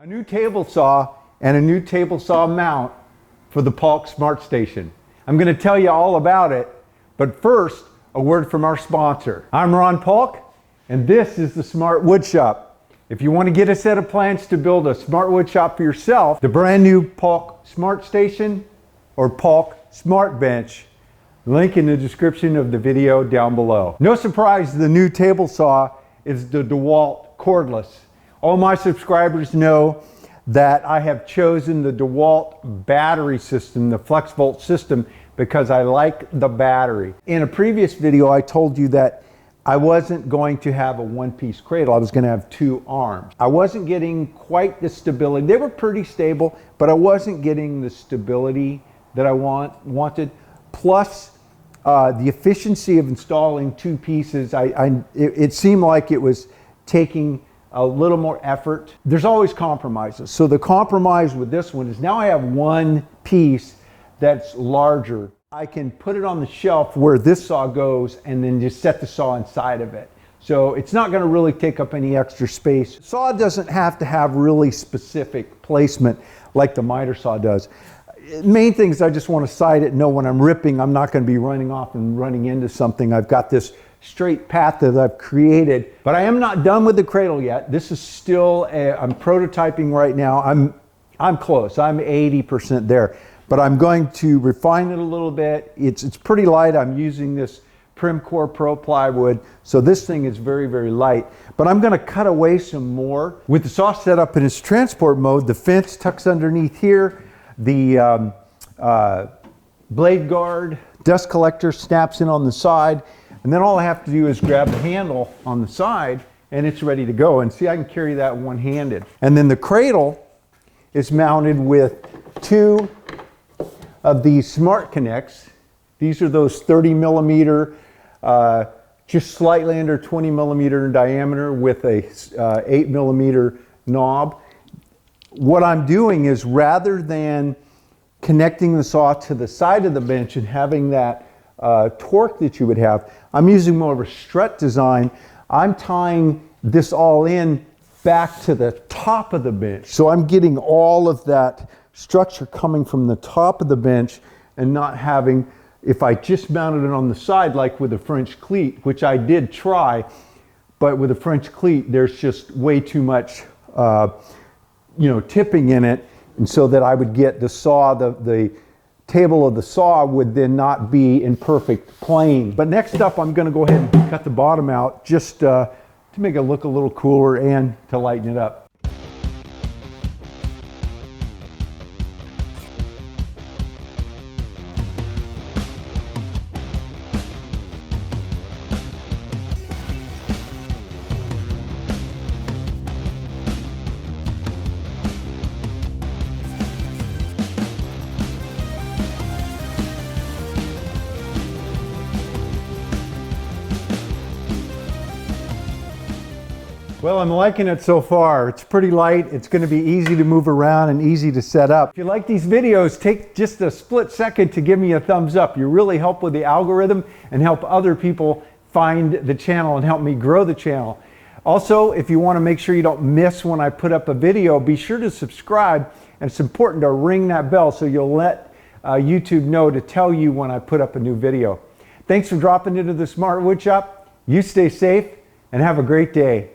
A new table saw and a new table saw mount for the Paulk Smart Station. I'm going to tell you all about it, but first, a word from our sponsor. I'm Ron Paulk, and this is the Smart Wood Shop. If you want to get a set of plans to build a smart wood shop for yourself, the brand new Paulk Smart Station or Paulk Smart Bench, link in the description of the video down below. No surprise, the new table saw is the DeWalt cordless. All my subscribers know that I have chosen the DeWalt battery system, the FlexVolt system, because I like the battery. In a previous video, I told you that I wasn't going to have a one-piece cradle. I was going to have two arms. I wasn't getting quite the stability. They were pretty stable, but I wasn't getting the stability that I wanted. Plus, the efficiency of installing two pieces, it seemed like it was taking a little more effort. There's always compromises. So the compromise with this one is now I have one piece that's larger. I can put it on the shelf where this saw goes and then just set the saw inside of it. So it's not going to really take up any extra space. Saw doesn't have to have really specific placement like the miter saw does. Main thing is I just want to sight it and know when I'm ripping, I'm not going to be running off and running into something. I've got this straight path that I've created, but I am not done with the cradle yet. This is still, I'm prototyping right now. I'm close, I'm 80% there, but I'm going to refine it a little bit. It's pretty light. I'm using this Primcore Pro plywood, so this thing is very, very light, but I'm going to cut away some more. With the saw set up in its transport mode, the fence tucks underneath here, the blade guard, dust collector snaps in on the side, and then all I have to do is grab the handle on the side and it's ready to go. And see, I can carry that one-handed. And then the cradle is mounted with two of these Smart Connects. These are those 30 millimeter, just slightly under 20 millimeter in diameter with a 8 millimeter knob. What I'm doing is, rather than connecting the saw to the side of the bench and having that torque that you would have, I'm using more of a strut design. I'm tying this all in back to the top of the bench. So I'm getting all of that structure coming from the top of the bench and not having, if I just mounted it on the side like with a French cleat, which I did try, but with a French cleat, there's just way too much tipping in it, and so that I would get the saw, the table of the saw would then not be in perfect plane. But next up, I'm going to go ahead and cut the bottom out just to make it look a little cooler and to lighten it up. Well, I'm liking it so far. It's pretty light. It's going to be easy to move around and easy to set up. If you like these videos, take just a split second to give me a thumbs up. You really help with the algorithm and help other people find the channel and help me grow the channel. Also, if you want to make sure you don't miss when I put up a video, be sure to subscribe. And it's important to ring that bell so you'll let YouTube know to tell you when I put up a new video. Thanks for dropping into the Smart Wood Shop. You stay safe and have a great day.